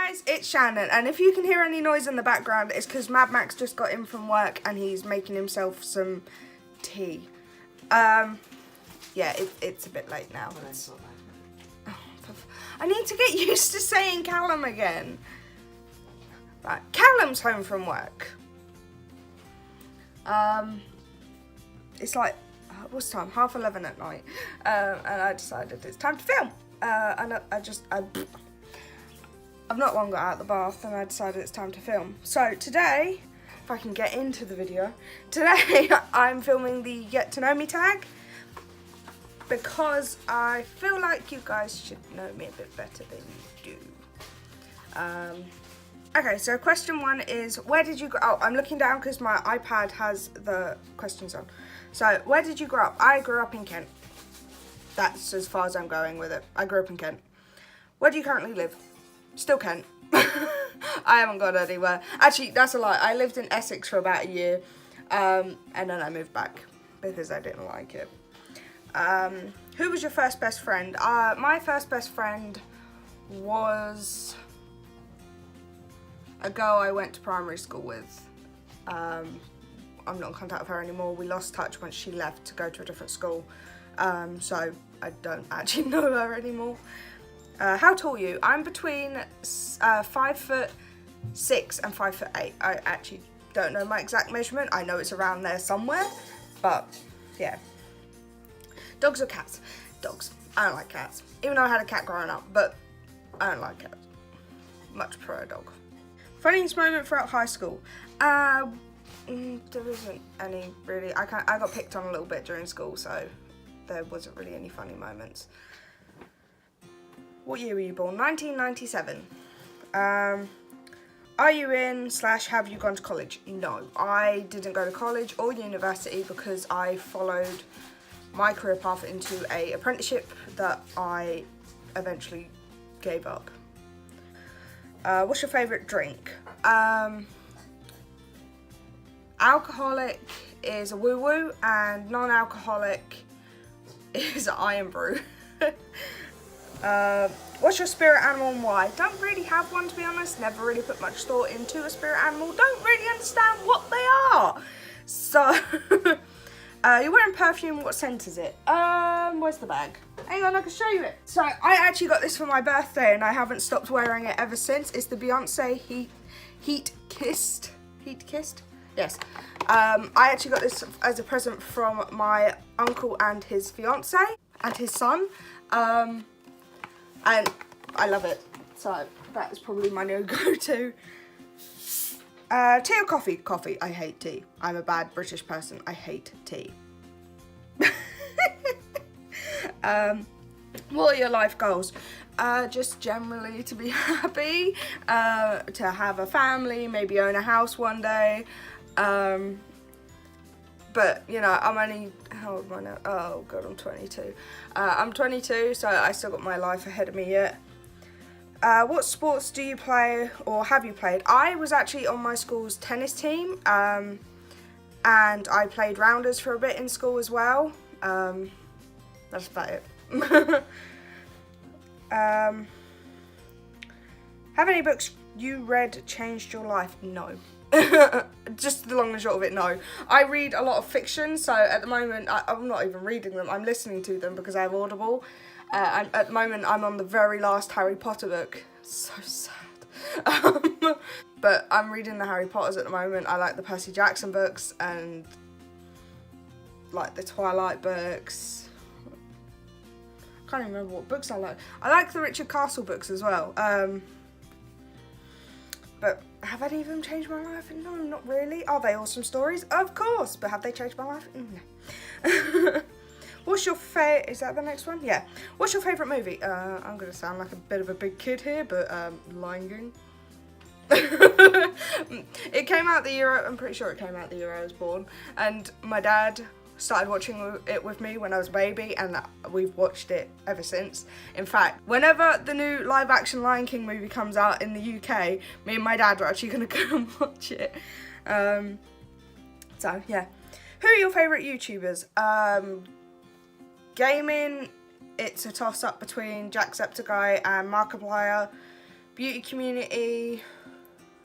guys, it's Shannon, and if you can hear any noise in the background, it's because Mad Max just got in from work and he's making himself some tea. Yeah, it's a bit late now. I need to get used to saying Callum again. Right, Callum's home from work. It's like, what's the time? 11:30 at night. And I decided it's time to film. And I've not long got out of the bath and I decided it's time to film. So today, if I can get into the video, today I'm filming the Get to Know Me tag because I feel like you guys should know me a bit better than you do. Okay, so question one is, where did you grow up? Oh, I'm looking down because my iPad has the questions on. So, where did you grow up? I grew up in Kent. That's as far as I'm going with it. I grew up in Kent. Where do you currently live? Still Kent. I haven't gone anywhere. Actually, that's a lie. I lived in Essex for about a year, and then I moved back because I didn't like it. Who was your first best friend? My first best friend was a girl I went to primary school with. I'm not in contact with her anymore. We lost touch once she left to go to a different school. So I don't actually know her anymore. How tall are you? I'm between 5'6" and 5'8". I actually don't know my exact measurement. I know it's around there somewhere, but yeah. Dogs or cats? Dogs. I don't like cats. Even though I had a cat growing up, but I don't like cats. Much prefer a dog. Funniest moment throughout high school? There isn't any really. I got picked on a little bit during school, so there wasn't really any funny moments. What year were you born? 1997. Are you in / have you gone to college? No, I didn't go to college or university because I followed my career path into an apprenticeship that I eventually gave up. What's your favourite drink? Alcoholic is a woo-woo and non-alcoholic is Iron Brew. What's your spirit animal and why? Don't really have one, to be honest. Never really put much thought into a spirit animal. Don't really understand what they are. So, you're wearing perfume. What scent is it? Where's the bag? Hang on, I can show you it. So, I actually got this for my birthday and I haven't stopped wearing it ever since. It's the Beyonce Heat Kissed? Yes. I actually got this as a present from my uncle and his fiance and his son. And I love it. So that is probably my new go-to. Tea or coffee? Coffee. I hate tea. I'm a bad British person. I hate tea. What are your life goals? Just generally to be happy, to have a family, maybe own a house one day. But, you know, I'm only, how old am I now? Oh, God, I'm 22. I'm 22, so I still got my life ahead of me yet. What sports do you play or have you played? I was actually on my school's tennis team, and I played rounders for a bit in school as well. That's about it. Have any books you read changed your life? No. Just the long and short of it, no. I read a lot of fiction, so at the moment I'm not even reading them, I'm listening to them because I have Audible. And at the moment I'm on the very last Harry Potter book. So sad. But I'm reading the Harry Potters at the moment. I like the Percy Jackson books and like the Twilight books. I can't even remember what books I like. I like the Richard Castle books as well. But have any of them changed my life? No, not really. Are they awesome stories? Of course. But have they changed my life? No. What's your is that the next one? Yeah. What's your favourite movie? I'm going to sound like a bit of a big kid here, but Lion King. It came out the year, I'm pretty sure it came out the year I was born. And my dad started watching it with me when I was a baby, and we've watched it ever since. In fact, whenever the new live action Lion King movie comes out in the UK, me and my dad are actually going to go and watch it. So yeah. Who are your favourite YouTubers? Gaming, it's a toss up between Jacksepticeye and Markiplier. Beauty Community,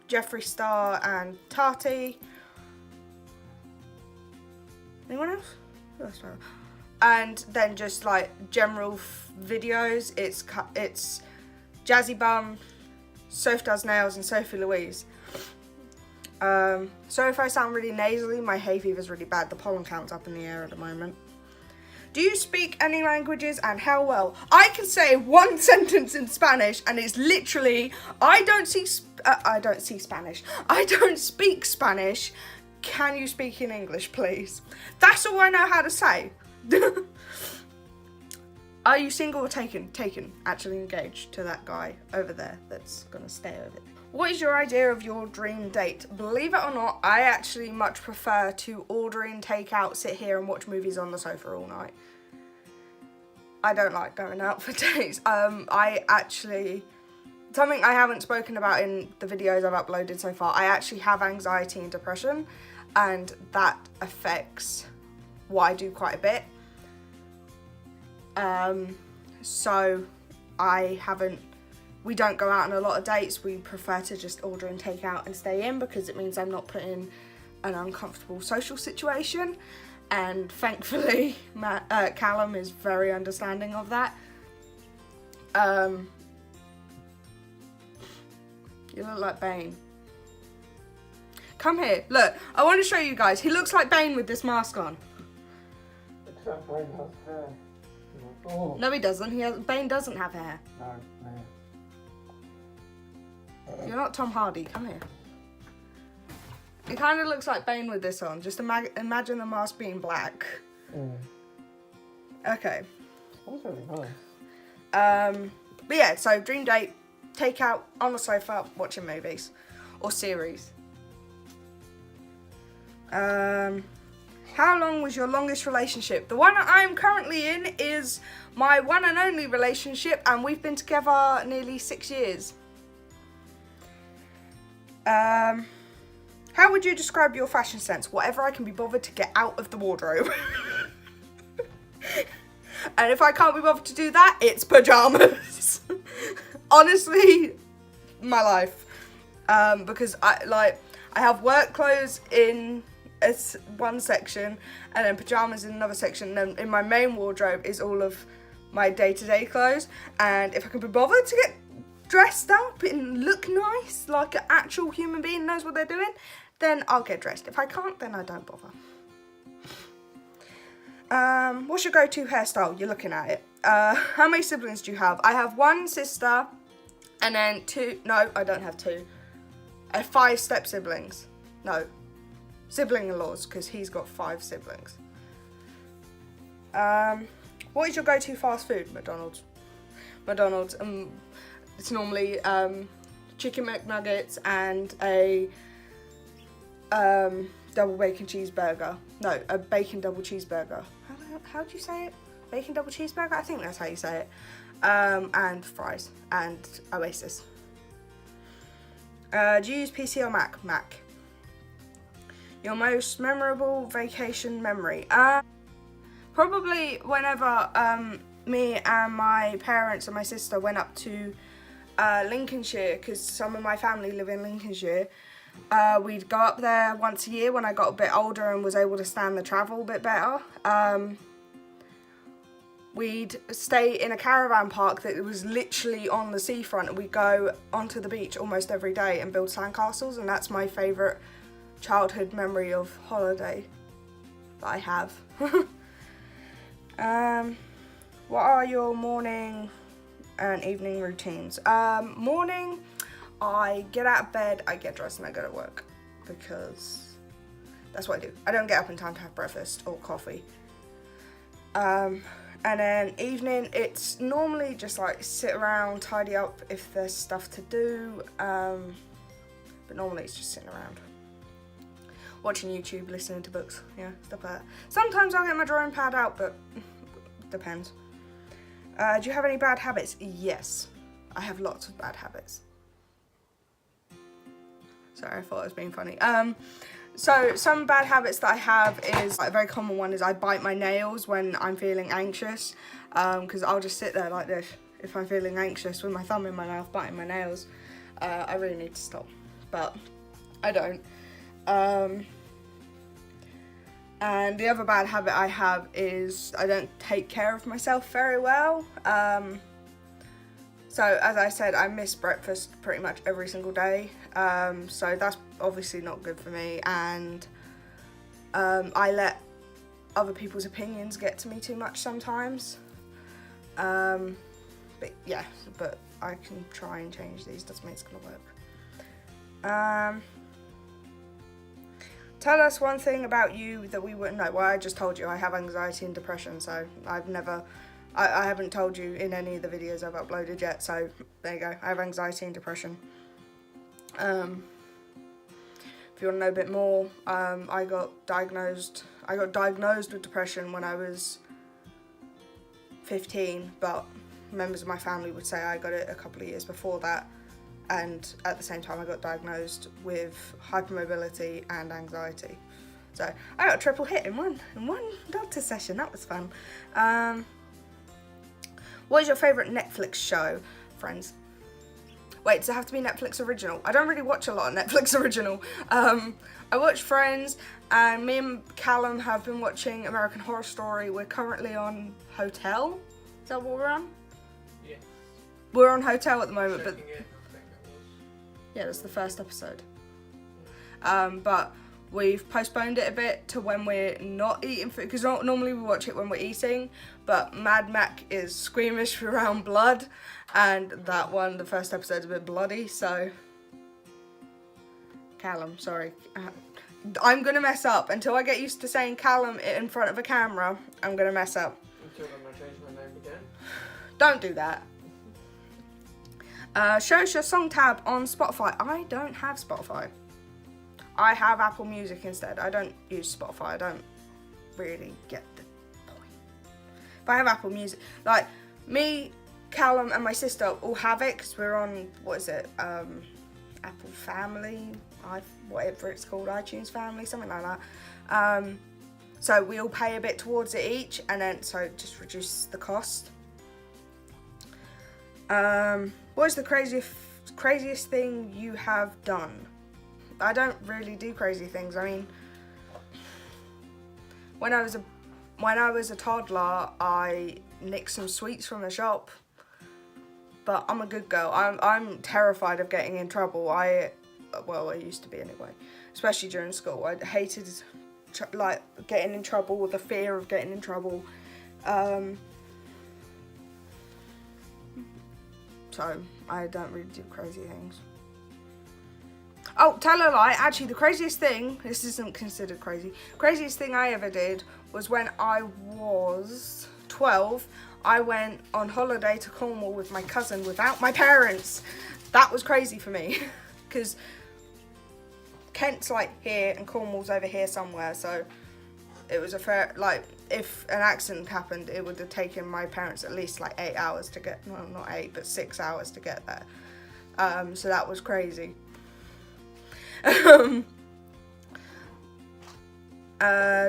Jeffree Star and Tati. Anyone else? That's right. And then just like general videos. It's Jazzy Bum, Soph Does Nails, and ShannonLouise. So if I sound really nasally, my hay fever's really bad. The pollen count's up in the air at the moment. Do you speak any languages, and how well? I can say one sentence in Spanish, and it's literally, I don't speak Spanish. Can you speak in English, please? That's all I know how to say. Are you single or taken? Taken. Actually engaged to that guy over there that's gonna stay over there. What is your idea of your dream date? Believe it or not, I actually much prefer to order in takeout, sit here and watch movies on the sofa all night. I don't like going out for dates. Something I haven't spoken about in the videos I've uploaded so far, I actually have anxiety and depression, and that affects what I do quite a bit. So we don't go out on a lot of dates. We prefer to just order and take out and stay in, because it means I'm not put in an uncomfortable social situation. And thankfully, Callum is very understanding of that. You look like Bane. Come here, look, I want to show you guys. He looks like Bane with this mask on. Except Bane has hair. Oh. No, he doesn't. Bane doesn't have hair. No. You're not Tom Hardy. Come here. It kind of looks like Bane with this on. Just imagine the mask being black. Okay. That's really nice. But yeah, so dream date, take out on the sofa, watching movies or series. How long was your longest relationship? The one I'm currently in is my one and only relationship, and we've been together nearly 6 years. How would you describe your fashion sense? Whatever I can be bothered to get out of the wardrobe. And if I can't be bothered to do that, it's pajamas. Honestly, my life. Because I have work clothes in one section, and then pajamas in another section. And then in my main wardrobe is all of my day-to-day clothes. And if I can be bothered to get dressed up and look nice, like an actual human being knows what they're doing, then I'll get dressed. If I can't, then I don't bother. What's your go-to hairstyle? You're looking at it. How many siblings do you have? I have one sister, and then two. No, I don't have two. I have 5 step siblings. No, sibling-in-laws, because he's got 5 siblings. What is your go-to fast food? McDonald's. It's normally chicken McNuggets and a double bacon cheeseburger. No, a bacon double cheeseburger. How do you say it? Bacon double cheeseburger? I think that's how you say it. And fries and Oasis. Do you use PC or Mac? Mac. Your most memorable vacation memory? Probably whenever me and my parents and my sister went up to Lincolnshire, because some of my family live in Lincolnshire. We'd go up there once a year when I got a bit older and was able to stand the travel a bit better. We'd stay in a caravan park that was literally on the seafront, and we'd go onto the beach almost every day and build sandcastles, and that's my favourite childhood memory of holiday that I have. What are your morning and evening routines? Morning, I get out of bed, I get dressed, and I go to work, because that's what I do. I don't get up in time to have breakfast or coffee. And then evening, it's normally just like sit around, tidy up if there's stuff to do, but normally it's just sitting around. Watching YouTube, listening to books, yeah, stuff like that. Sometimes I'll get my drawing pad out, but depends. Do you have any bad habits? Yes, I have lots of bad habits. Sorry, I thought I was being funny. So some bad habits that I have is, like, a very common one is I bite my nails when I'm feeling anxious, because I'll just sit there like this if I'm feeling anxious with my thumb in my mouth biting my nails. I really need to stop, but I don't. And the other bad habit I have is I don't take care of myself very well. So as I said, I miss breakfast pretty much every single day. So that's obviously not good for me, and I let other people's opinions get to me too much sometimes. But yeah, but I can try and change these. Doesn't mean it's gonna work. Tell us one thing about you that we wouldn't know. Well, I just told you I have anxiety and depression, so I haven't told you in any of the videos I've uploaded yet, so there you go. I have anxiety and depression. If you want to know a bit more, I got diagnosed with depression when I was 15, but members of my family would say I got it a couple of years before that, and at the same time I got diagnosed with hypermobility and anxiety. So I got a triple hit in one doctor session. That was fun. What is your favourite Netflix show, friends? Wait, does it have to be Netflix original? I don't really watch a lot of Netflix original. I watch Friends, and me and Callum have been watching American Horror Story. We're currently on Hotel. Is that what we're on? Yeah. We're on Hotel at the moment, but Checking it, I think it was. yeah, that's the first episode. But we've postponed it a bit to when we're not eating food, because normally we watch it when we're eating, but Mad Mac is squeamish around blood, and that one, the first episode's a bit bloody, so... Callum, sorry. I'm gonna mess up. Until I get used to saying Callum in front of a camera, I'm gonna mess up. Until I'm gonna change my name again. Don't do that. Show us your song tab on Spotify. I don't have Spotify. I have Apple Music instead. I don't use Spotify. I don't really get the point. If I have Apple Music, like me, Callum and my sister all have it because we're on, what is it, Apple Family, whatever it's called, iTunes Family, something like that. So we all pay a bit towards it each, and then so it just reduces the cost. What is the craziest thing you have done? I don't really do crazy things. I mean, when I was a toddler, I nicked some sweets from the shop. But I'm a good girl. I'm terrified of getting in trouble. I used to be anyway, especially during school. I hated like getting in trouble, the fear of getting in trouble. So I don't really do crazy things. Oh, tell a lie. Actually, the craziest thing, this isn't considered crazy, craziest thing I ever did was when I was 12, I went on holiday to Cornwall with my cousin without my parents. That was crazy for me, because Kent's like here and Cornwall's over here somewhere, so it was a fair, like, if an accident happened, it would have taken my parents at least like 8 hours to get, well, not 8, but 6 hours to get there. So that was crazy.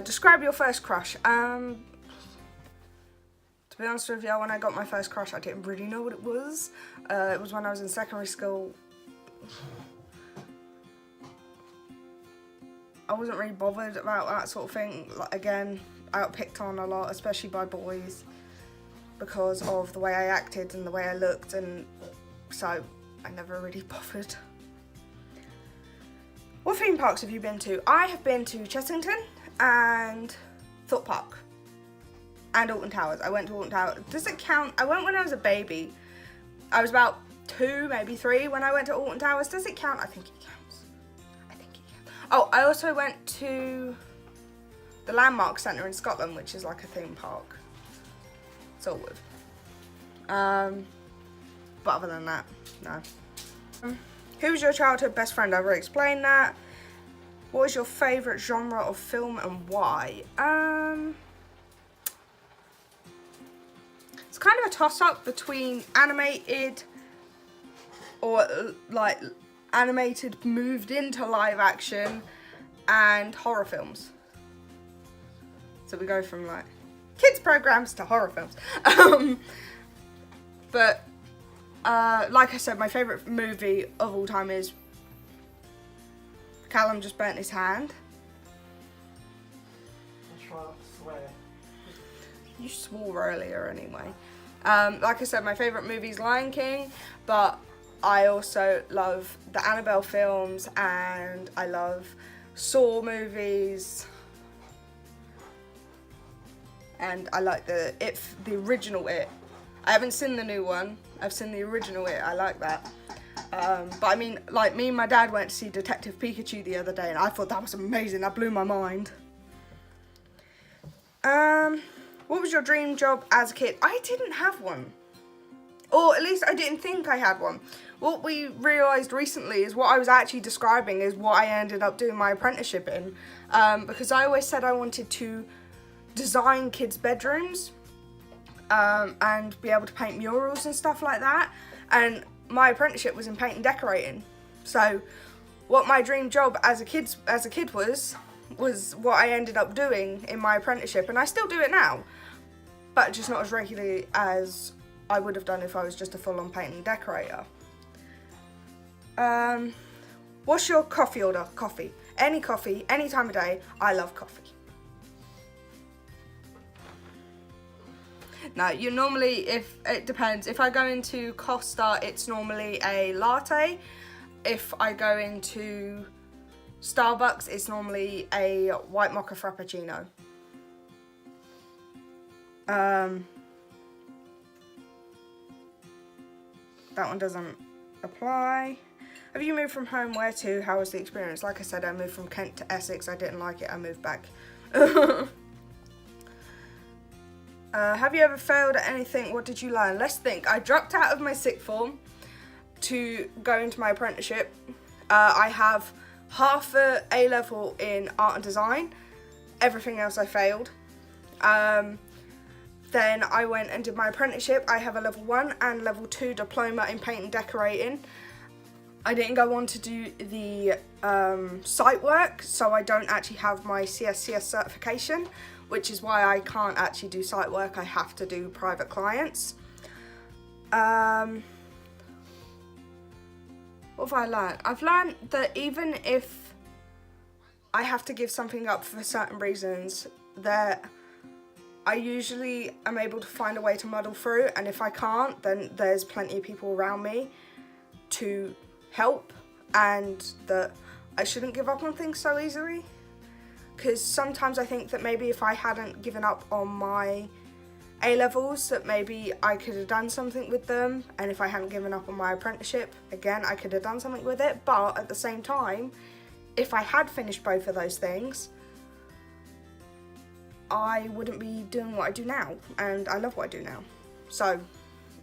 Describe your first crush. To be honest with you, when I got my first crush, I didn't really know what it was. It was when I was in secondary school. I wasn't really bothered about that sort of thing. Like, again, I got picked on a lot, especially by boys, because of the way I acted and the way I looked, and so I never really bothered. What theme parks have you been to? I have been to Chessington and Thorpe Park and Alton Towers. I went to Alton Towers. Does it count? I went when I was a baby. I was about 2, maybe 3 when I went to Alton Towers. Does it count? I think it counts. Oh, I also went to the Landmark Centre in Scotland, which is like a theme park. Sort of. But other than that, no. Who's your childhood best friend? I've already explained that. What is your favourite genre of film and why? It's kind of a toss-up between animated or like animated moved into live action and horror films. So we go from like kids programs to horror films. But like I said, my favourite movie of all time is Callum just burnt his hand. I try not to swear. You swore earlier anyway. Like I said, my favourite movie is Lion King, but I also love the Annabelle films and I love Saw movies. And I like the original It. I haven't seen the new one. I've seen the original It. I like that. But I mean, like, me and my dad went to see Detective Pikachu the other day and I thought that was amazing. That blew my mind. What was your dream job as a kid? I didn't have one. Or at least I didn't think I had one. What we realised recently is what I was actually describing is what I ended up doing my apprenticeship in. Because I always said I wanted to design kids' bedrooms and be able to paint murals and stuff like that. And my apprenticeship was in paint and decorating. So what my dream job as a kid was what I ended up doing in my apprenticeship, and I still do it now, but just not as regularly as I would have done if I was just a full-on painting decorator. What's your coffee order? Coffee. Any time of day. I love coffee. No, you normally, it depends. If I go into Costa, it's normally a latte. If I go into Starbucks, it's normally a white mocha frappuccino. That one doesn't apply. Have you moved from home? Where to? How was the experience? Like I said, I moved from Kent to Essex. I didn't like it. I moved back. Have you ever failed at anything? What did you learn? Let's think. I dropped out of my sixth form to go into my apprenticeship. I have half a A-level in art and design. Everything else I failed. Then I went and did my apprenticeship. I have a level 1 and level 2 diploma in paint and decorating. I didn't go on to do the site work, so I don't actually have my CSCS certification, which is why I can't actually do site work. I have to do private clients. What have I learned? I've learned that even if I have to give something up for certain reasons, that I usually am able to find a way to muddle through, and if I can't, then there's plenty of people around me to help, and that I shouldn't give up on things so easily. Because sometimes I think that maybe if I hadn't given up on my A-levels, that maybe I could have done something with them, and if I hadn't given up on my apprenticeship, again, I could have done something with it. But at the same time, if I had finished both of those things, I wouldn't be doing what I do now, and I love what I do now. So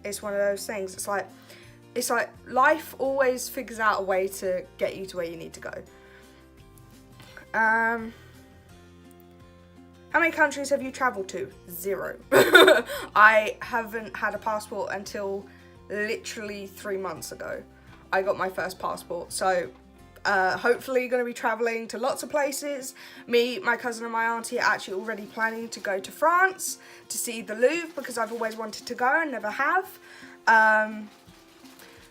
it's one of those things. It's like life always figures out a way to get you to where you need to go. How many countries have you travelled to? 0. I haven't had a passport until literally 3 months ago. I got my first passport, so hopefully going to be travelling to lots of places. Me, my cousin and my auntie are actually already planning to go to France to see the Louvre, because I've always wanted to go and never have.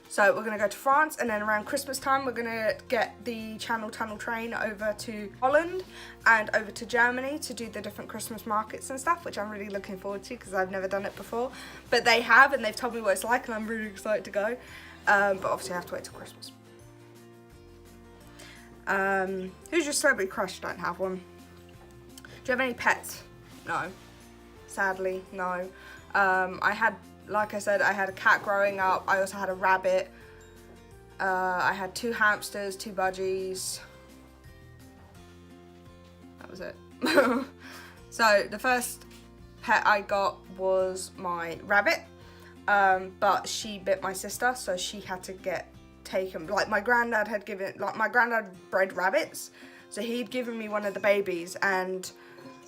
So we're going to go to France, and then around Christmas time we're going to get the Channel Tunnel train over to Holland and over to Germany to do the different Christmas markets and stuff, which I'm really looking forward to because I've never done it before. But they have, and they've told me what it's like, and I'm really excited to go. But obviously I have to wait till Christmas. Who's your celebrity crush? Don't have one. Do you have any pets? No. Sadly, no. Like I said, I had a cat growing up. I also had a rabbit. I had 2 hamsters, 2 budgies. That was it. So the first pet I got was my rabbit. But she bit my sister, so she had to get taken. Like my granddad bred rabbits, so he'd given me one of the babies, and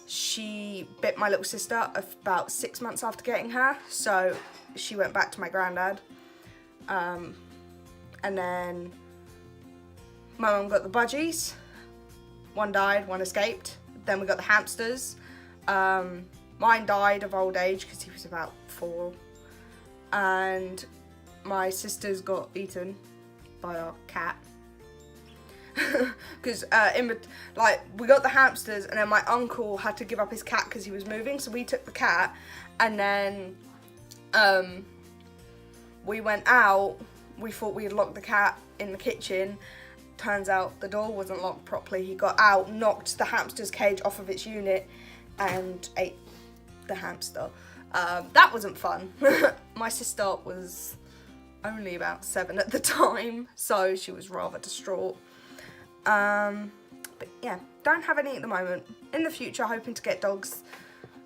she bit my little sister about 6 months after getting her, so she went back to my granddad. And then my mum got the budgies. One died, one escaped. Then we got the hamsters. Mine died of old age because he was about 4. And my sisters got eaten by our cat. Because like we got the hamsters, and then my uncle had to give up his cat because he was moving, so we took the cat, and then we went out. We thought we'd locked the cat in the kitchen. Turns out the door wasn't locked properly. He got out, knocked the hamster's cage off of its unit, and ate the hamster. That wasn't fun. My sister was only about 7 at the time, so she was rather distraught. But yeah, don't have any at the moment. In the future, hoping to get dogs,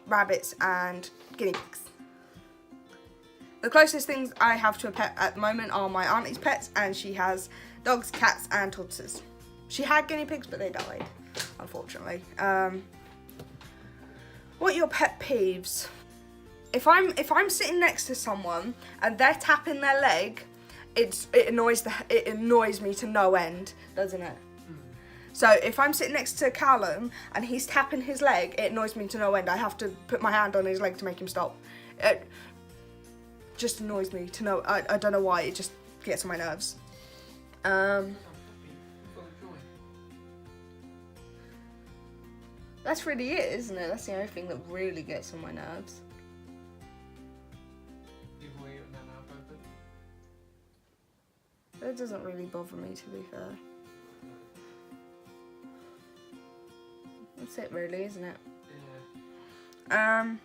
rabbits, and guinea pigs. The closest things I have to a pet at the moment are my auntie's pets, and she has dogs, cats, and tortoises. She had guinea pigs, but they died, unfortunately. What are your pet peeves? If I'm sitting next to someone and they're tapping their leg, it annoys me to no end, doesn't it? So if I'm sitting next to Callum and he's tapping his leg, it annoys me to no end. I have to put my hand on his leg to make him stop. It just annoys me to no. I don't know why. It just gets on my nerves. That's really it, isn't it? That's the only thing that really gets on my nerves. It doesn't really bother me, to be fair. That's it, really, isn't it? Yeah.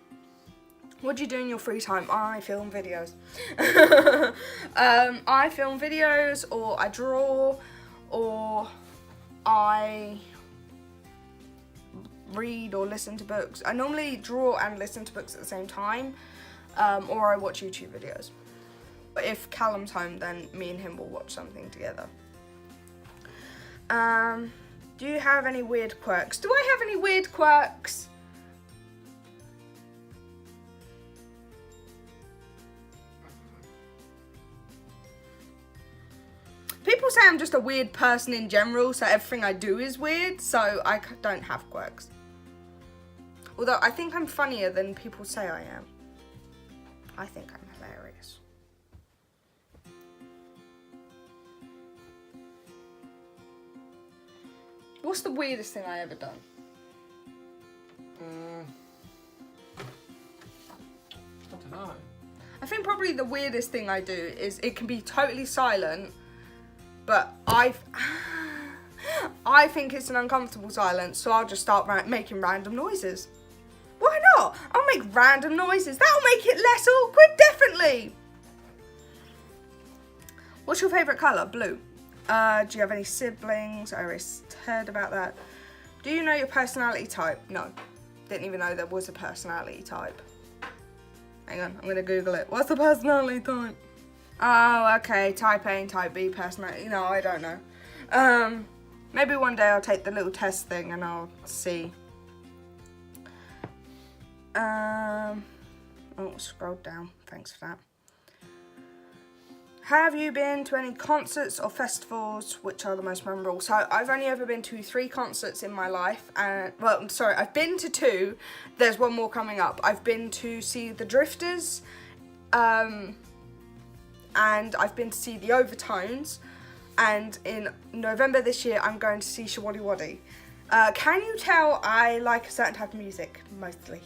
What do you do in your free time? I film videos. I film videos, or I draw, or I read or listen to books. I normally draw and listen to books at the same time, or I watch YouTube videos. But if Callum's home, then me and him will watch something together. Do you have any weird quirks? Do I have any weird quirks? People say I'm just a weird person in general, so everything I do is weird, so I don't have quirks. Although I think I'm funnier than people say I am. I think I'm hilarious. What's the weirdest thing I ever done? I don't know. I think probably the weirdest thing I do is it can be totally silent, but I think it's an uncomfortable silence, so I'll just start making random noises. Why not? I'll make random noises. That'll make it less awkward, definitely. What's your favourite colour? Blue. Do you have any siblings? I already heard about that. Do you know your personality type? No. Didn't even know there was a personality type. Hang on, I'm going to Google it. What's the personality type? Oh, okay. Type A and Type B personality. No, I don't know. Maybe one day I'll take the little test thing and I'll see. Oh, scroll down. Thanks for that. Have you been to any concerts or festivals? Which are the most memorable? So I've only ever been to 3 concerts in my life, and well, sorry, I've been to 2. There's one more coming up. I've been to see the Drifters, and I've been to see the Overtones, and in November this year I'm going to see Shawadi Wadi. Can you tell I like a certain type of music mostly?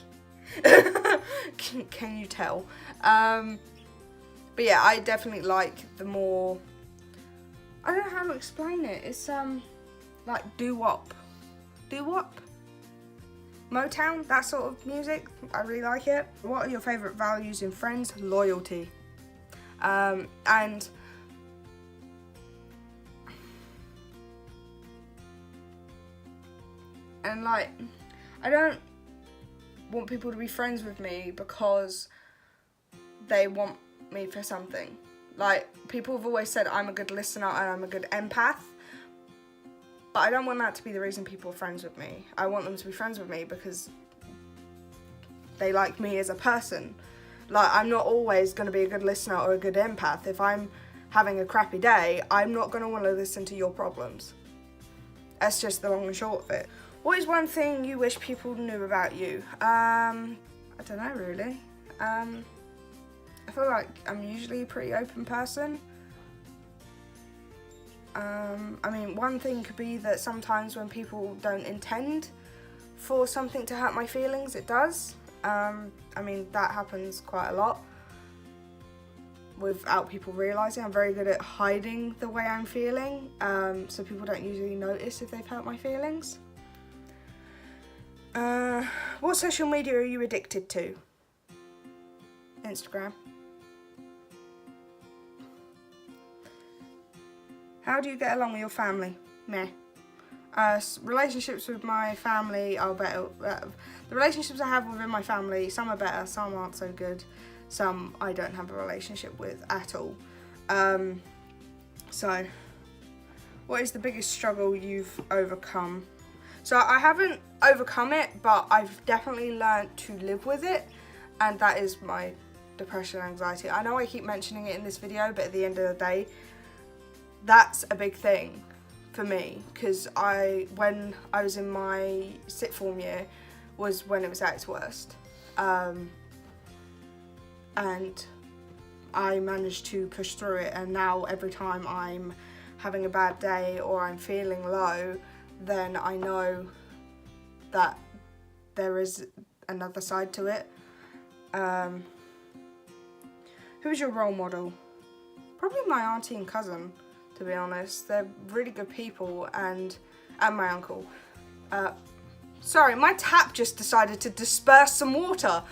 Can you tell? But yeah, I definitely like the more, I don't know how to explain it. It's like doo-wop. Doo-wop? Motown, that sort of music. I really like it. What are your favourite values in friends? Loyalty. And like, I don't want people to be friends with me because they want me for something. Like, people have always said I'm a good listener and I'm a good empath, but I don't want that to be the reason people are friends with me. I want them to be friends with me because they like me as a person. Like, I'm not always going to be a good listener or a good empath. If I'm having a crappy day, I'm not going to want to listen to your problems. That's just the long and short of it. What is one thing you wish people knew about you? I don't know, really. A feel like I'm usually a pretty open person. I mean, one thing could be that sometimes when people don't intend for something to hurt my feelings, it does. I mean, that happens quite a lot without people realising. I'm very good at hiding the way I'm feeling, so people don't usually notice if they've hurt my feelings. What social media are you addicted to? Instagram. How do you get along with your family? Meh. Relationships with my family are better. The relationships I have within my family, some are better, some aren't so good. Some I don't have a relationship with at all. So, what is the biggest struggle you've overcome? So I haven't overcome it, but I've definitely learned to live with it, and that is my depression and anxiety. I know I keep mentioning it in this video, but at the end of the day, that's a big thing for me, because when I was in my sixth form year was when it was at its worst, and I managed to push through it, and now every time I'm having a bad day or I'm feeling low, then I know that there is another side to it. Who is your role model? Probably my auntie and cousin, to be honest. They're really good people, and my uncle. Sorry, my tap just decided to disperse some water.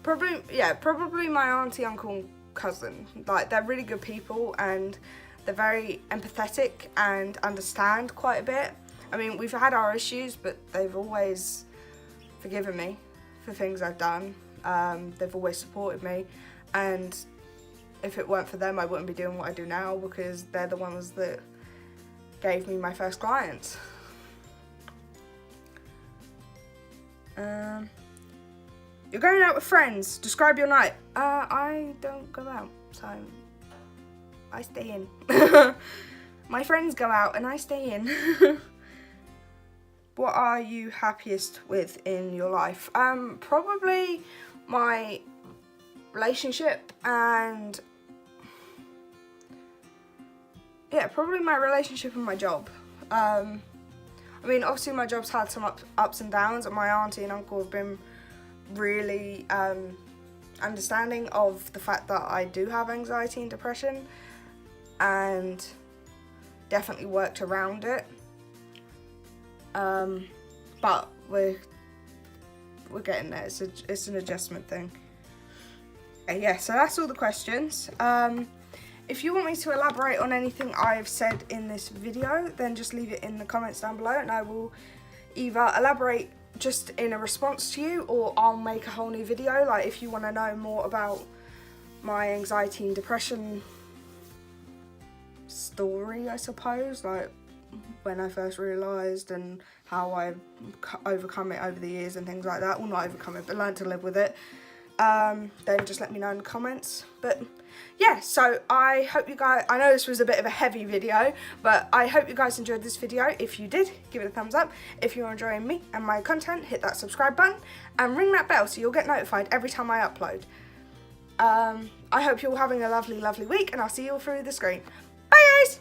Probably my auntie, uncle, and cousin. Like, they're really good people, and they're very empathetic and understand quite a bit. I mean, we've had our issues, but they've always forgiven me for things I've done. They've always supported me, and if it weren't for them, I wouldn't be doing what I do now, because they're the ones that gave me my first clients. You're going out with friends. Describe your night. I don't go out, so I stay in. My friends go out and I stay in. What are you happiest with in your life? Probably my relationship, and probably my relationship and my job. I mean, obviously my job's had some ups and downs, and my auntie and uncle have been really understanding of the fact that I do have anxiety and depression, and definitely worked around it. But we're getting there. It's an adjustment thing. Yeah, so that's all the questions. If you want me to elaborate on anything I've said in this video, then just leave it in the comments down below, and I will either elaborate just in a response to you, or I'll make a whole new video. Like, if you want to know more about my anxiety and depression story, I suppose, like when I first realised and how I've overcome it over the years and things like that. Well, not overcome it, but learned to live with it. Then just let me know in the comments. But yeah, so I hope you guys, I know this was a bit of a heavy video, but I hope you guys enjoyed this video. If you did, give it a thumbs up. If you're enjoying me and my content, hit that subscribe button and ring that bell so you'll get notified every time I upload. I hope you're all having a lovely, lovely week, and I'll see you all through the screen. Bye guys!